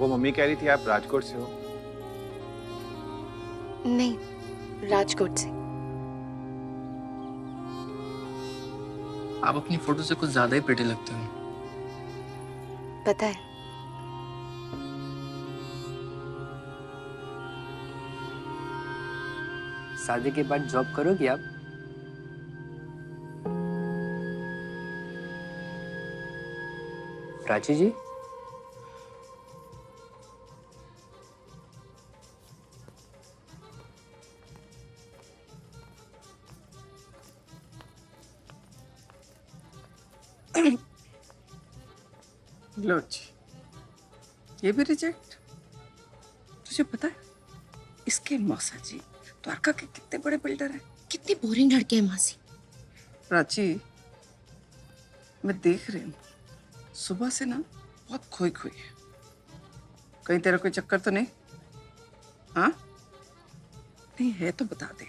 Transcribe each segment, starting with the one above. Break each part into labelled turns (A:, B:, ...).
A: वो मम्मी कह रही थी आप राजकोट से हो।
B: नहीं, राजकोट से।
C: आप अपनी फोटो से कुछ ज्यादा ही प्रिटी लगते हो।
B: पता है,
C: शादी के बाद जॉब करोगी आप? प्राची जी,
D: लो जी, ये भी रिजेक्ट। तुझे पता है इसके मौसा जी द्वारका के कितने बड़े बिल्डर हैं।
B: कितनी बोरिंग लड़के हैं मासी।
D: प्राची, मैं देख रही हूँ सुबह से ना बहुत खोई खोई है। कहीं तेरा कोई चक्कर तो नहीं? हाँ, नहीं है तो बता दे,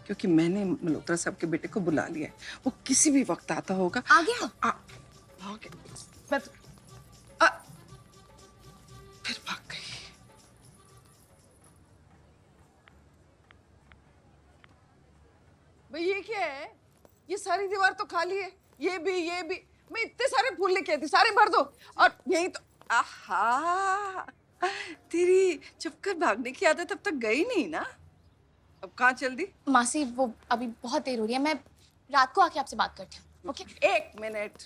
D: क्योंकि मैंने मल्होत्रा साहब के बेटे को बुला लिया है। वो किसी भी वक्त आता होगा।
B: आ गया?
D: आ गया। मैं तो फिर भाग गई। भाई ये क्या है? ये सारी दीवार तो खाली है। ये भी। मैं इतने सारे फूल लेके आई थी, सारे भर दो। और यही तो आहा, तेरी चुपकर भागने की आदत अब तक गई नहीं ना? अब कहाँ चल दी?
B: मासी वो अभी बहुत देर हो रही है, मैं रात को आके आपसे बात करती हूँ। ओके?
D: एक मिनट,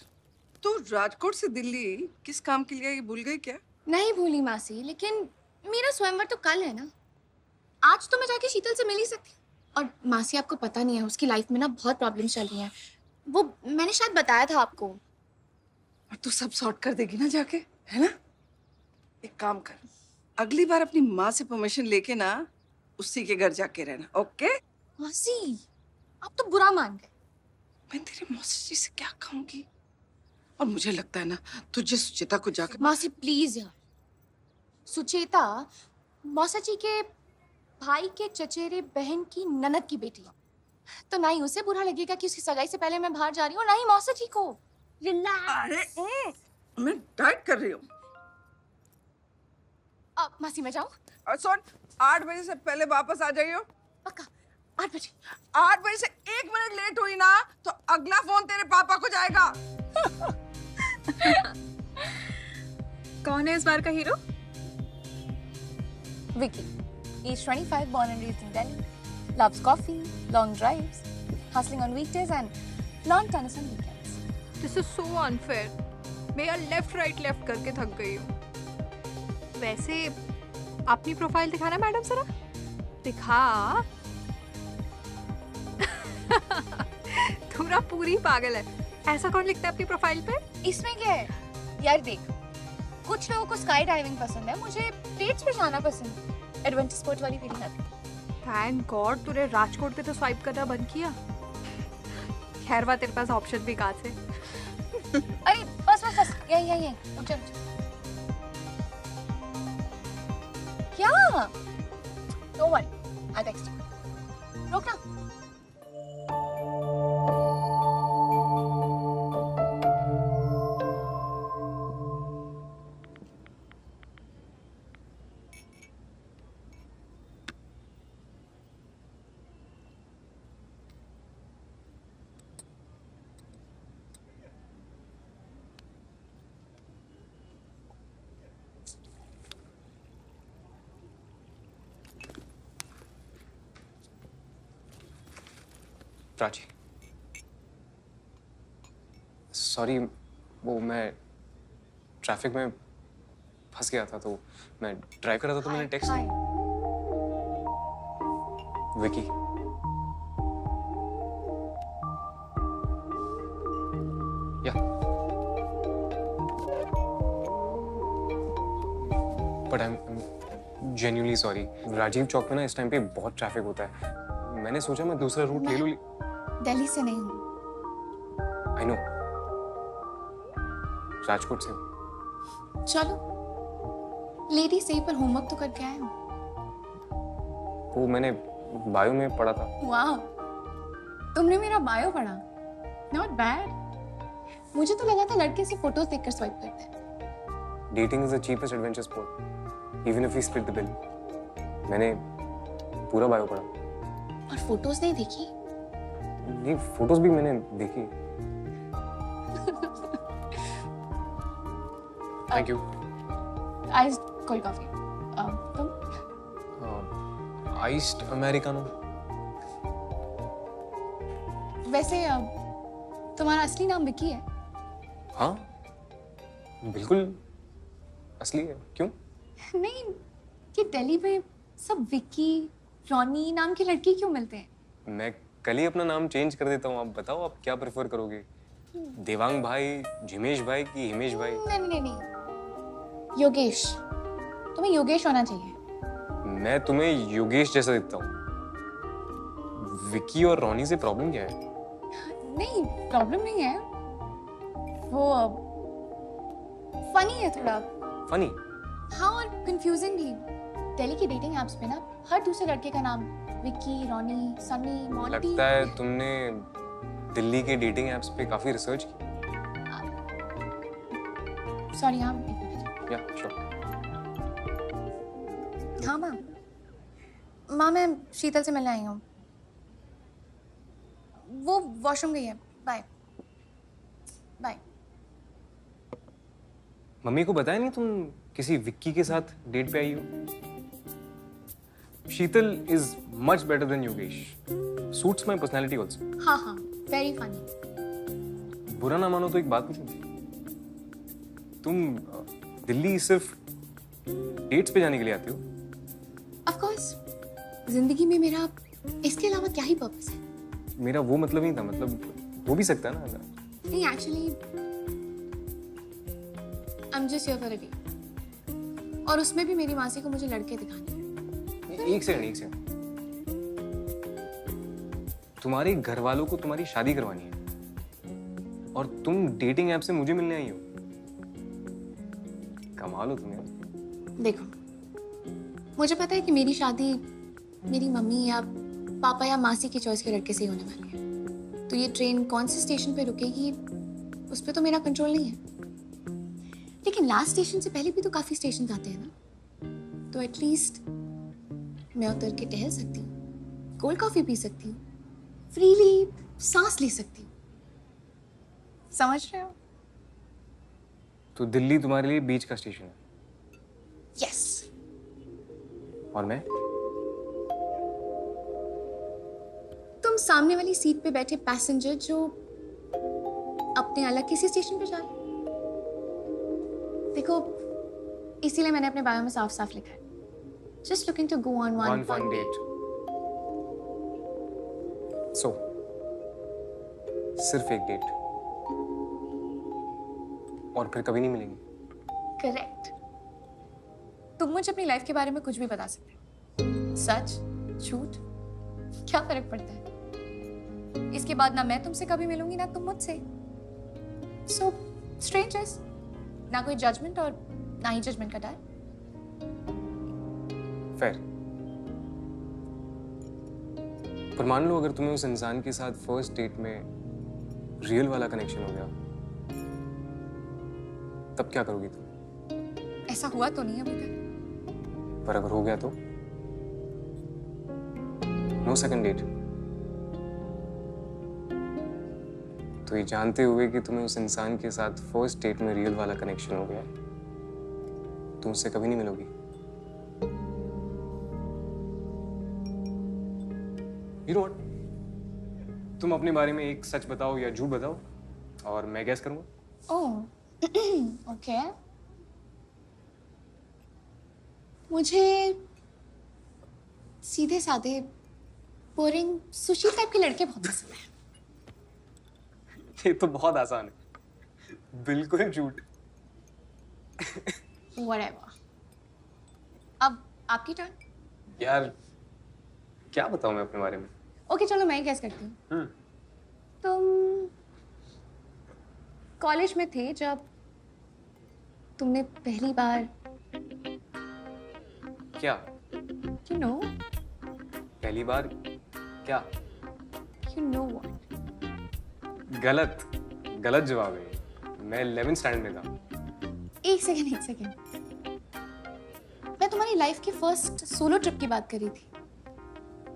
D: तू राजकोट से दिल्ली किस काम के लिए ये भूल गई क्या?
B: नहीं भूली मासी, लेकिन मेरा स्वयंवर तो कल है ना। आज तो मैं जाके शीतल से मिल ही सकती हूँ। और मासी आपको पता नहीं है, उसकी लाइफ में ना बहुत प्रॉब्लम्स चल रही हैं। वो मैंने शायद बताया था आपको।
D: और तू सब सॉर्ट कर देगी ना जाके, है ना? एक काम कर, अगली बार अपनी माँ से परमिशन लेके ना उसी के घर जाके रहना, ओके?
B: मासी आप तो बुरा मान गए।
D: मैं तेरी मौसी जी से क्या कहूंगी? और मुझे लगता है ना तुझे सुचेता को जाकर।
B: मासी प्लीज यार, सुचेता मौसा जी के भाई के चचेरे बहन की ननद की बेटी है, तो ना ही उसे बुरा लगेगा कि उसकी सगाई से पहले मैं बाहर जा रही हूँ, ना ही मौसा जी को। रिलैक्स।
D: अरे मैं डाइट कर रही हूँ।
B: अब मासी मैं जाऊँ?
D: और सुन, 8 बजे से पहले वापस आ जाइयो।
B: पक्का 8 बजे?
D: 8 बजे से 1 मिनट लेट हुई ना तो अगला फोन तेरे पापा को जाएगा।
E: कौन है इस बार का hero?
B: Vicky. Age 25, born and raised in Delhi. Loves coffee, long drives, hustling on weekdays and lawn tennis on weekends.
E: This is so unfair. मैं यार लेफ्ट राइट लेफ्ट करके थक गई हूँ। वैसे अपनी प्रोफाइल दिखाना मैडम जरा। दिखा। तू ना पूरी पागल है। ऐसा कौन लिखता है अपनी प्रोफाइल पे?
B: इसमें क्या है? यार देख, कुछ लोगों को स्काई डाइविंग पसंद है, मुझे डेट्स पे जाना पसंद है। एडवेंचर स्पोर्ट वाली फीलिंग आती है।
E: थैंक गॉड तूने राजकोट पे तो स्वाइप करना बंद किया। खैर बात, तेरे पास ऑप्शन भी कहाँ से?
B: अरे बस यही रुक जा। क्या? No worry, I text you. रुक ना।
F: प्राची, सॉरी, वो मैं ट्रैफिक में फंस गया था, तो मैं ड्राइव कर रहा था तो मैंने टेक्स्ट। विकी, या but I am genuinely sorry. Rajiv Chowk में ना इस टाइम पे बहुत ट्रैफिक होता है। मैंने सोचा मैं दूसरा रूट ले लूं।
B: दिल्ली से नहीं हूँ।
F: आई नो, राजकोट से हूँ।
B: चलो लेडी सही, पर होमवर्क तो करके आए हो।
F: वो मैंने बायो में पढ़ा था।
B: वाह, तुमने मेरा बायो पढ़ा? Not bad. मुझे तो लगा था लड़के से फोटोज देखकर स्वाइप करते हैं।
F: Dating is the cheapest adventure sport even if we split the bill. मैंने पूरा बायो पढ़ा।
B: और फोटोज नहीं देखी?
F: ये फोटोज भी मैंने देखी। Thank you.
B: Ice cold coffee. तुम?
F: Iced Americano.
B: वैसे तुम्हारा असली नाम विकी है?
F: हाँ बिल्कुल असली है। क्यों?
B: नहीं, कि दिल्ली में सब विकी रॉनी नाम की लड़की क्यों मिलते हैं?
F: मैं कल ही अपना नाम चेंज कर देता हूँ। आप बताओ आप क्या प्रेफर करोगे, देवांग भाई, जिमेश भाई की हिमेश भाई?
B: नहीं नहीं नहीं, योगेश। तुम्हें योगेश होना चाहिए।
F: मैं तुम्हें योगेश जैसा दिखता हूँ। विकी और रोनी से प्रॉब्लम क्या है?
B: नहीं, प्रॉब्लम नहीं है, वो फनी है थोड़ा।
F: फनी?
B: हाँ, और कंफ्यूजिंग भी। दिल्ली की डेटिंग एप्स पे ना हर दूसरे लड़के का नाम विकी, रॉनी, सनी, मॉन्टी।
F: लगता है तुमने दिल्ली के डेटिंग एप्स पे काफी रिसर्च की।
B: सॉरी, हाँ एक मिनट।
F: या श्योर।
B: हाँ माँ, मैं शीतल से मिलने आई हूँ। वो वॉशरूम गई है। Bye bye.
F: मम्मी को बताया नहीं तुम किसी विक्की के साथ डेट पे आई हो? Sheetal is much better than Yogesh. Suits my personality also.
B: हाँ हाँ, वेरी फनी।
F: बुरा ना मानो तो एक बात पूछूं? तुम दिल्ली सिर्फ डेट्स पे जाने के लिए आती हो?
B: ऑफ कोर्स, जिंदगी में मेरा इसके अलावा क्या ही पर्पस है?
F: मेरा वो मतलब नहीं था, मतलब हो भी सकता है ना।
B: नहीं, actually I am just here for a day, और उसमें भी मेरी मासी को मुझे लड़के दिखाने हैं।
F: एक सेकंड। तुम्हारे घर वालों को तुम्हारी शादी करवानी है और तुम डेटिंग ऐप से मुझे मिलने आई हो? कमाल हो तुम्हें।
B: देखो, मुझे पता है कि मेरी शादी मेरी मम्मी या पापा या मासी की चॉइस के लड़के से ही होने वाली है। तो ये ट्रेन कौन से स्टेशन पे रुकेगी उस पर तो मेरा कंट्रोल नहीं है। लेकिन लास्ट स्टेशन से पहले भी तो काफी स्टेशन आते हैं ना, तो एटलीस्ट मैं उतर के टहल सकती हूँ, कोल्ड कॉफी पी सकती हूँ, फ्रीली सांस ले सकती हूँ। समझ रहे हो?
F: तो दिल्ली तुम्हारे लिए बीच का स्टेशन है?
B: यस।
F: और मैं?
B: तुम सामने वाली सीट पे बैठे पैसेंजर जो अपने अलग किसी स्टेशन पे जा रहे। देखो, इसीलिए मैंने अपने बायो में साफ साफ लिखा है, just looking to go on one fun date.
F: So सिर्फ एक डेट और फिर कभी नहीं मिलेंगे?
B: करेक्ट। तुम मुझे अपनी लाइफ के बारे में कुछ भी बता सकते हो, सच झूठ, क्या फर्क पड़ता है? इसके बाद ना मैं तुमसे कभी मिलूंगी ना तुम मुझसे। सो स्ट्रेंजर्स, ना कोई जजमेंट और ना ही जजमेंट का डर।
F: फेयर। पर मान लो अगर तुम्हें उस इंसान के साथ फर्स्ट डेट में रियल वाला कनेक्शन हो गया, तब क्या करोगी तुम?
B: ऐसा हुआ तो नहीं अभी तक।
F: पर अगर हो गया तो? No second date. तो ये जानते हुए कि तुम्हें उस इंसान के साथ फर्स्ट डेट में रियल वाला कनेक्शन हो गया, तुम उससे कभी नहीं मिलोगी? You know what? तुम अपने बारे में एक सच बताओ या झूठ बताओ और मैं गैस करूंगा।
B: Oh okay. मुझे सीधे साधे बोरिंग सुशी टाइप के लड़के बहुत पसंद है।
F: ये तो बहुत आसान है, बिल्कुल झूठ।
B: Whatever. अब आपकी टर्न।
F: यार क्या बताऊं मैं अपने बारे में?
B: ओके चलो मैं ही गैस करती हूँ। तुम कॉलेज में थे जब तुमने पहली बार
F: क्या?
B: यू नो
F: पहली बार क्या?
B: You know what.
F: गलत जवाब है। मैं 11th स्टैंडर्ड में था।
B: एक सेकेंड। मैं तुम्हारी लाइफ की फर्स्ट सोलो ट्रिप की बात कर रही थी।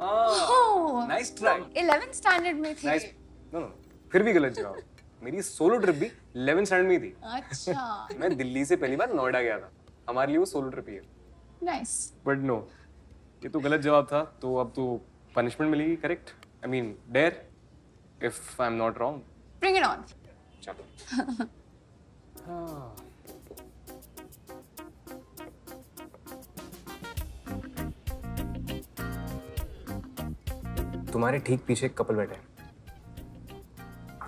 B: ओह,
F: नाइस ट्राई।
B: 11th स्टैंडर्ड में थी।
F: नाइस। नो नो, फिर भी गलत जवाब। मेरी सोलो ट्रिप भी 11th स्टैंडर्ड में ही थी।
B: अच्छा,
F: मैं दिल्ली से पहली बार नोएडा गया था। हमारे लिए वो सोलो ट्रिप ही है।
B: नाइस।
F: बट नो, ये तो गलत जवाब था, तो अब तो पनिशमेंट मिलेगी, correct? I mean dare, if I am not wrong.
B: Bring it on.
F: चलो। हाँ। तुम्हारे ठीक पीछे एक कपल बैठा है।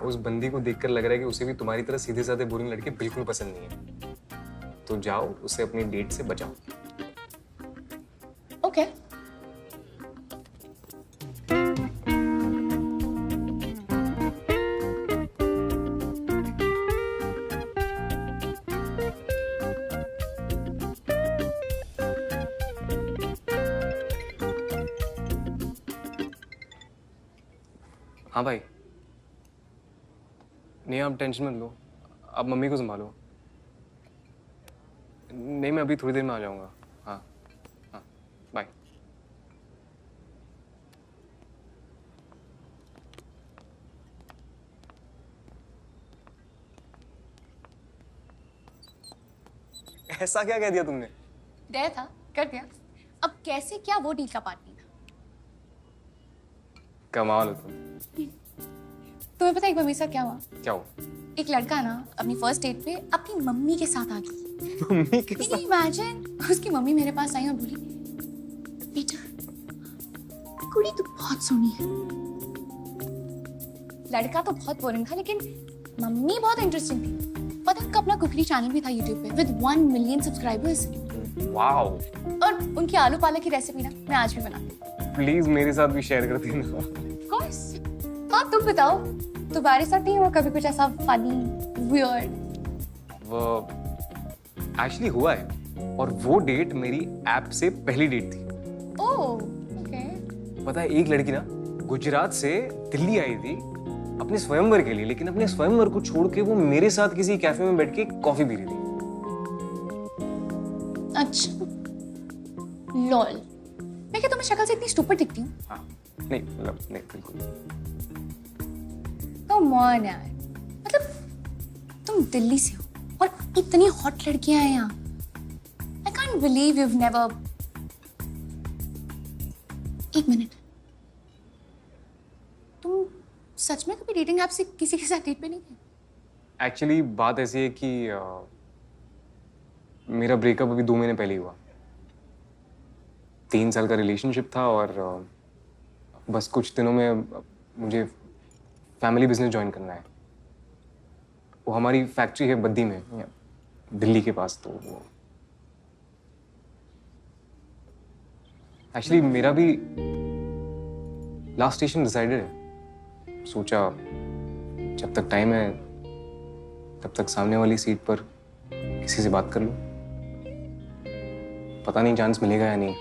F: उस बंदी को देखकर लग रहा है कि उसे भी तुम्हारी तरह सीधे साधे बोरिंग लड़के बिल्कुल पसंद नहीं है। तो जाओ, उसे अपनी डेट से बचाओ।
B: ओके।
F: हाँ भाई। नहीं, आप टेंशन मत लो, आप मम्मी को संभालो। नहीं, मैं अभी थोड़ी देर में आ जाऊंगा। हाँ हाँ, बाय। ऐसा क्या कह दिया तुमने?
B: डेयर था, कर दिया। अब कैसे क्या वो डील का पार्ट नहीं था।
F: कमाल हो तुम।
B: तुम्हें पता है एक बार मेरे साथ क्या हुआ?
F: क्या हो?
B: एक लड़का ना अपनी फर्स्ट डेट पे अपनी मम्मी के साथ आ गया।
F: मम्मी के
B: Can you imagine? उसकी मम्मी मेरे पास आई और बोली, बेटा कुड़ी तो बहुत सोहनी है। लड़का तो बहुत बोरिंग था, लेकिन मम्मी बहुत इंटरेस्टिंग थी। पता है उनका अपना कुकरी चैनल भी था यूट्यूब पे विद 1 मिलियन सब्सक्राइबर्स।
F: वाओ।
B: और उनकी आलू पालक की रेसिपी ना मैं आज भी बनाती हूँ।
F: प्लीज मेरे साथ भी शेयर कर देना।
B: Of course। हाँ, तुम बताओ, तुम्हारे साथ नहीं हुआ कभी कुछ ऐसा फनी वियर्ड?
F: वो एक्चुअली हुआ है, और वो डेट मेरी ऐप से पहली डेट थी।
B: ओह, ओके।
F: पता है, एक लड़की ना गुजरात से दिल्ली आई थी अपने स्वयंवर के लिए, लेकिन अपने स्वयंवर को छोड़ के वो मेरे साथ किसी कैफे में बैठ के कॉफी पी रही थी।
B: अच्छा, लॉल। मैं क्या तुम्हें शक्ल से इतनी स्टूपिड दिखती हूँ?
F: हाँ, नहीं मतलब नहीं, बिल्कुल।
B: कम ऑन यार, मतलब तुम दिल्ली से हो और इतनी हॉट लड़कियां हैं यहाँ। I can't believe you've never। एक मिनट, तुम सच में कभी डेटिंग ऐप से किसी के साथ डेट पे नहीं गए?
F: एक्चुअली बात ऐसी है कि मेरा ब्रेकअप अभी 2 महीने पहले ही हुआ। 3 साल का रिलेशनशिप था, और बस कुछ दिनों में मुझे फैमिली बिजनेस ज्वाइन करना है। वो हमारी फैक्ट्री है बद्दी में, दिल्ली के पास। तो वो एक्चुअली मेरा भी लास्ट स्टेशन डिसाइडेड है। सोचा जब तक टाइम है तब तक सामने वाली सीट पर किसी से बात कर लूं। पता नहीं चांस मिलेगा या नहीं।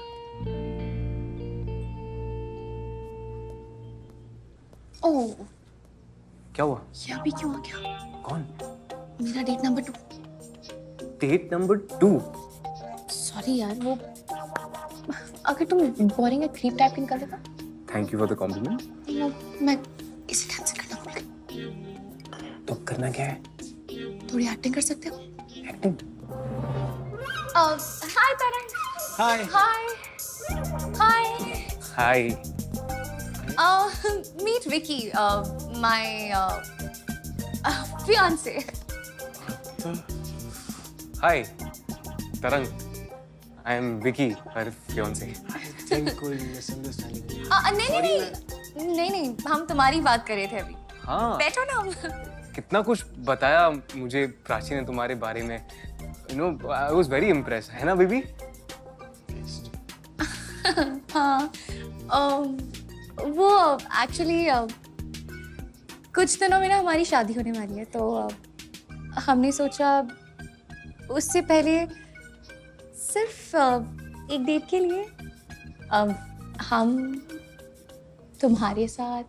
B: ओह,
F: क्या हुआ?
B: ये अभी क्यों आ गया?
F: कौन?
B: मेरा date number 2।
F: Date number 2?
B: Sorry यार, वो अगर तुम बोरिंग या क्रीप टाइप की निकल देता
F: thank you for the compliment.
B: तो मैं इसे कैंसिल करना भूल गई।
F: तो करना क्या है?
B: थोड़ी एक्टिंग कर सकते हो?
F: Acting?
B: Hi Taran.
F: Hi.
B: Hi. Hi.
F: Hi.
B: Meet Vicky, my fiance.
F: Hi Tarang, I am Vicky, her fiance.
B: नहीं, हम तुम्हारी बात कर रहे थे अभी।
F: हाँ,
B: बैठो ना।
F: कितना कुछ बताया मुझे प्राची ने तुम्हारे बारे में। You know, I was very impressed, है ना बेबी?
B: हाँ, वो एक्चुअली कुछ दिनों में ना हमारी शादी होने वाली है, तो हमने सोचा उससे पहले सिर्फ एक डेट के लिए हम तुम्हारे साथ,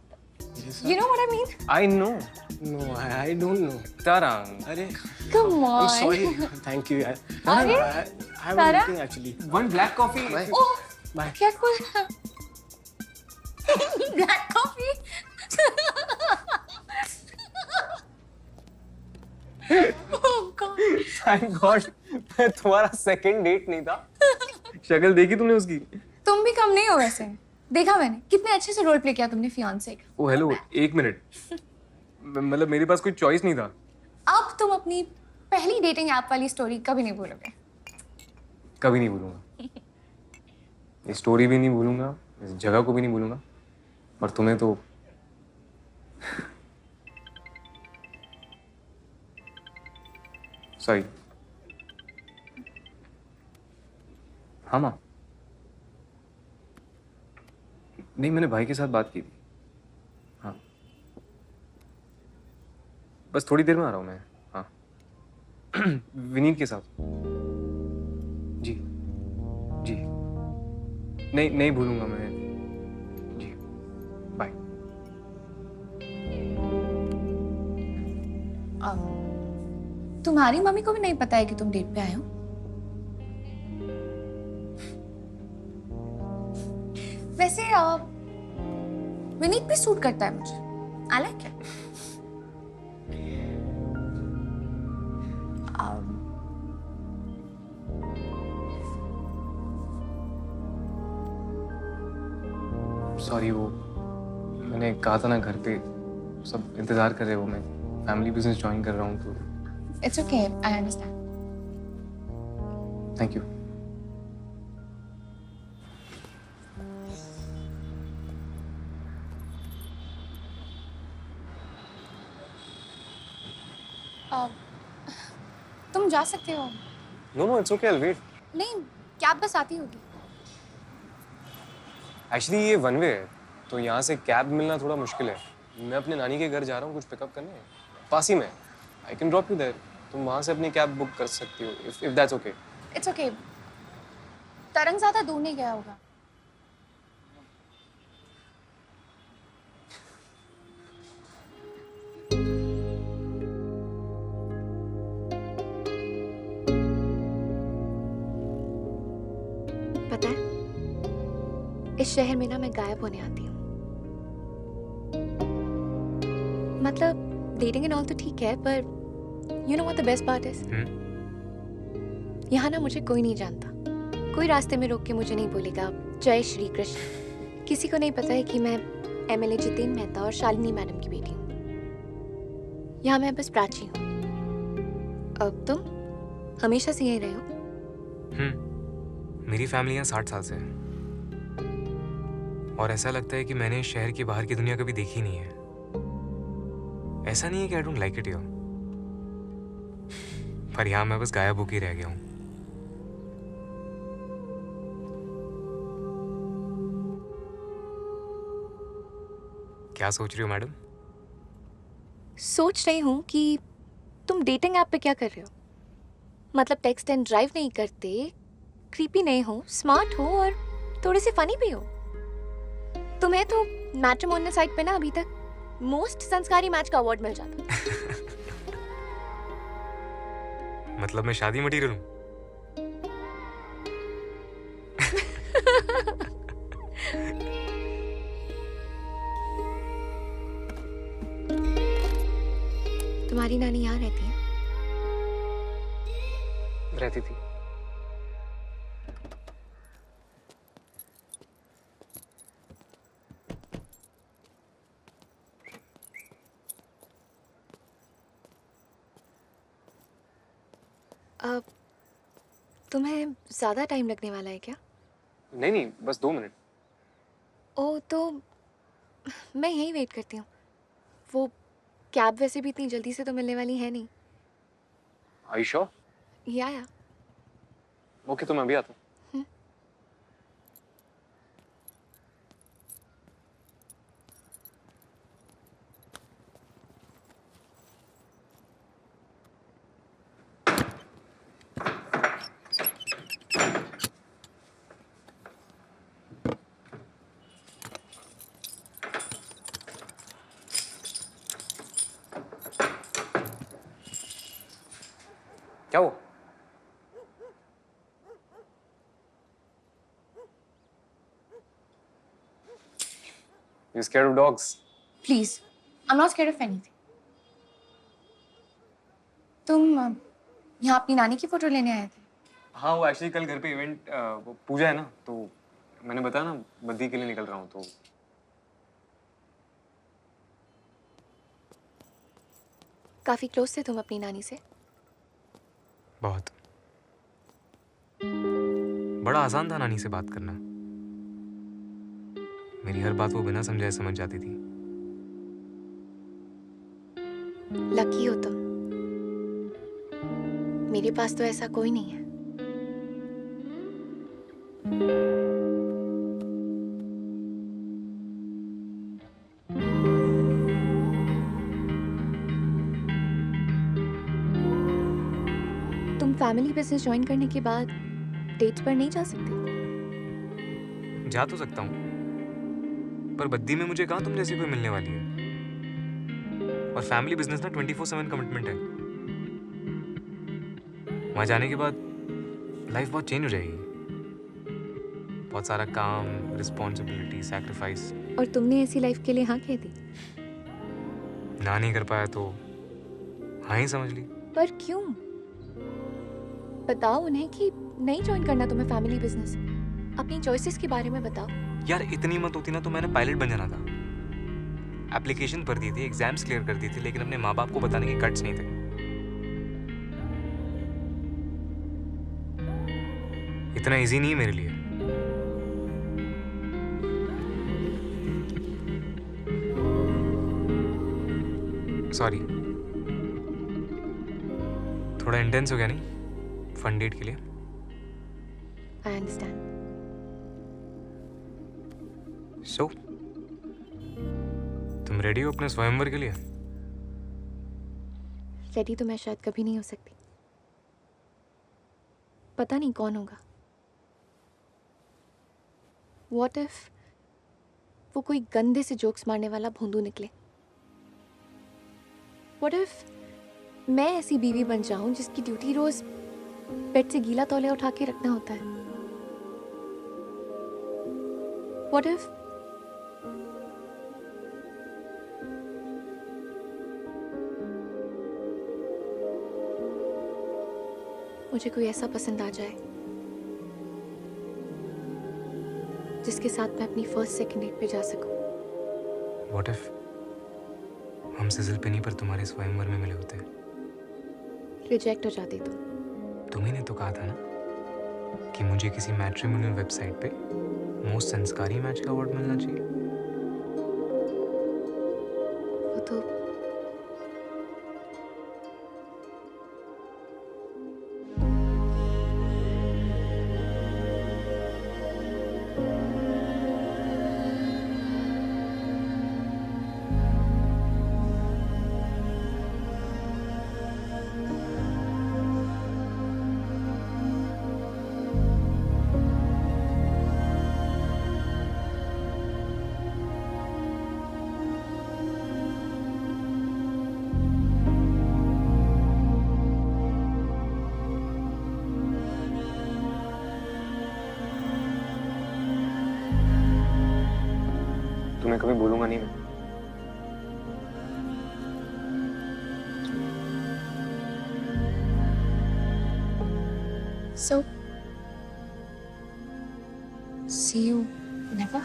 B: you know what I mean?
F: I know,
G: No, I don't know.
F: Tarang.
G: अरे,
B: Come
G: I'm
B: on.
G: sorry. Thank you यार.
B: अरे,
G: I was
B: Tara?
G: looking actually.
F: One black coffee.
B: Oh,
G: Bye.
B: क्या कुछ black coffee? Oh God.
F: Thank God. मैं तुम्हारा second date नहीं था. शक्ल देखी तुमने उसकी?
B: तुम भी कम नहीं हो वैसे. देखा मैंने कितने अच्छे से रोल प्ले किया तुमने फियांसे का.
F: ओ हेलो, एक मिनट. मतलब मेरे पास कोई चॉइस नहीं था.
B: अब तुम अपनी पहली डेटिंग ऐप वाली स्टोरी कभी नहीं भूलोगे.
F: कभी नहीं भूलूंगा. ये स्टोरी भी नहीं भूलूंगा, इस जगह को भी नहीं भूलूंगा. और तुम्हें तो सॉरी. हाँ माँ. नहीं, मैंने भाई के साथ बात की थी. हाँ, बस थोड़ी देर में आ रहा हूँ मैं. हाँ. विनीत के साथ. जी जी. नहीं नहीं भूलूंगा मैं. जी, बाय.
B: तुम्हारी मम्मी को भी नहीं पता है कि तुम डेट पे आए हो. वैसे विनीत भी सूट करता है मुझे. I like it.
F: सॉरी, वो मैंने कहा था ना, घर पे सब इंतजार कर रहे हो. मैं फैमिली बिजनेस ज्वाइन कर रहा हूँ तो.
B: It's okay, I understand.
F: Thank you.
B: तुम जा सकते हो.
F: No no, it's okay, I will wait.
B: नहीं, कैब बस आती होगी.
F: एक्चुअली ये वन वे है, तो यहाँ से कैब मिलना थोड़ा मुश्किल है. मैं अपने नानी के घर जा रहा हूँ कुछ पिकअप करने. पास ही में. I can drop you there. तुम वहाँ से अपनी कैब बुक कर सकती हो, if that's okay.
B: It's okay. Tarang ज्यादा दूर नहीं गया होगा.
H: पता है, इस शहर में ना मैं गायब होने आती हूँ. मतलब डेटिंग एंड ऑल तो ठीक है, पर you know what the best part is, यहाँ ना मुझे कोई नहीं जानता. कोई रास्ते में रोक के मुझे नहीं बोलेगा जय श्री कृष्ण. किसी को नहीं पता है कि मैं एमएलए जितेन मेहता और शालिनी मैडम की बेटी हूँ. यहाँ मैं बस प्राची हूँ. अब तुम हमेशा से यहीं रहे हो.
I: मेरी फैमिली यहाँ 60 साल से है और ऐसा लगता है कि मैंने इस शहर की बाहर की दुनिया कभी देखी नहीं है. ऐसा नहीं है कि I don't like it here, पर यहाँ मैं बस गायब होके रह गया हूँ. क्या सोच रही हो मैडम?
H: सोच रही हूँ कि तुम डेटिंग ऐप पे क्या कर रहे हो. मतलब टेक्स्ट एंड ड्राइव नहीं करते, क्रीपी नहीं हो, स्मार्ट हो और थोड़े से फनी भी हो. तुम्हें तो मैट्रिमोनियल साइट पे ना अभी तक मोस्ट संस्कारी मैच का अवार्ड मिल जाता.
I: मतलब मैं शादी मटीरियल हूँ?
H: तुम्हारी नानी यहाँ रहती है?
F: रहती थी.
H: अब तुम्हें ज्यादा टाइम लगने वाला है क्या?
F: नहीं नहीं, बस 2 मिनट.
H: ओ तो मैं यहीं वेट करती हूँ. वो कैब वैसे भी इतनी जल्दी से तो मिलने वाली है नहीं.
F: Are you sure?
H: या
F: ओके, तो मैं अभी आता हूँ. क्या हुआ? You scared of dogs?
B: Please, I am not scared of anything. तुम यहाँ अपनी नानी की फोटो लेने आए थे?
F: हाँ, वो एक्चुअली कल घर पे इवेंट वो पूजा है ना, तो मैंने बताया ना बद्दी के लिए निकल रहा हूँ तो।
H: काफी क्लोज थे तुम अपनी नानी से?
I: बहुत। बड़ा आसान था नानी से बात करना। मेरी हर बात वो बिना समझाए समझ जाती थी।
H: लकी हो तुम। मेरे पास तो ऐसा कोई नहीं है। तुम फैमिली बिजनेस ज्वाइन करने के बाद डेट्स पर नहीं जा सकते?
I: जा तो सकता हूँ, पर बद्दी में मुझे कहाँ तुम जैसी कोई मिलने वाली है। और फैमिली बिजनेस ना 24/7 कमिटमेंट है। वहां जाने के बाद लाइफ बहुत चेंज हो जाएगी। बहुत सारा काम, रिस्पॉन्सिबिलिटी, सैक्रिफाइस।
H: और तुमने ऐसी लाइफ के लिए हाँ कह दी?
I: ना नहीं कर पाया तो हाँ ही समझ ली।
H: पर क्यों? बताओ उन्हें कि नहीं ज्वाइन करना तुम्हें फैमिली बिजनेस। अपनी चॉइसेस के बारे में बताओ।
I: यार इतनी मत होती ना तो मैंने पायलट बन जाना था। एप्लीकेशन भर दी थी, एग्जाम्स क्लियर कर दी थी, लेकिन अपने माँ बाप को बताने के गट्स नहीं थे। इतना इजी नहीं है मेरे लिए। सॉरी, थोड़ा इंटेंस हो गया नहीं फन डेट के लिए?
H: I understand.
I: सो तुम रेडी हो अपने स्वयंवर के लिए?
H: रेडी तो मैं शायद कभी नहीं हो सकती। पता नहीं कौन होगा। What if वो कोई गंदे से जोक्स मारने वाला भोंदू निकले? What if मैं ऐसी बीवी बन जाऊं जिसकी ड्यूटी रोज बेड से गीला तौलिया उठा के रखना होता है? What if मुझे कोई ऐसा पसंद आ जाए जिसके साथ मैं अपनी फर्स्ट सेकंड डेट पे जा सकूं?
I: What if हम सिजिल पे नहीं पर तुम्हारे स्वयंवर में मिले होते?
H: रिजेक्ट हो जाती तुम।
I: तुम्ही ने तो कहा था ना कि मुझे किसी मैट्रिमोनियल वेबसाइट पे मोस्ट संस्कारी मैच का अवार्ड मिलना चाहिए।
H: वो तो
F: तुम्हें कभी भूलूंगा नहीं मैं।
B: So, see you never?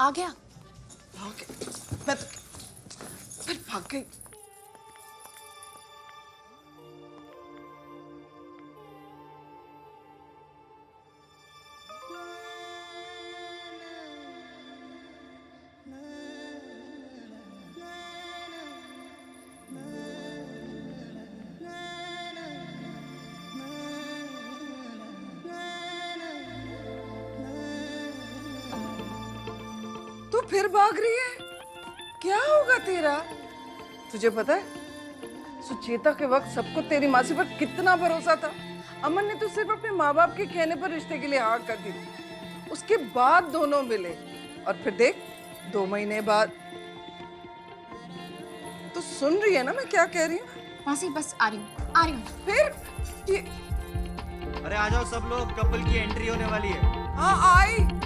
B: आ गया।
D: भाग गई। मैं तो फिर भाग गई। फिर भाग रही है? क्या होगा तेरा? तुझे पता है सुचेता के वक्त सबको तेरी मासी पर कितना भरोसा था। अमन ने तो सिर्फ अपने माँ बाप के कहने पर रिश्ते के लिए हाँ कर दी थी। उसके बाद दोनों मिले और फिर देख 2 महीने बाद। तो सुन रही है ना मैं क्या कह रही हूँ?
B: मासी बस आ रही हूँ।
D: फिर ये
J: अरे आ जाओ सब लोग, कपल की एंट्री होने वाली है।
D: हाँ आई।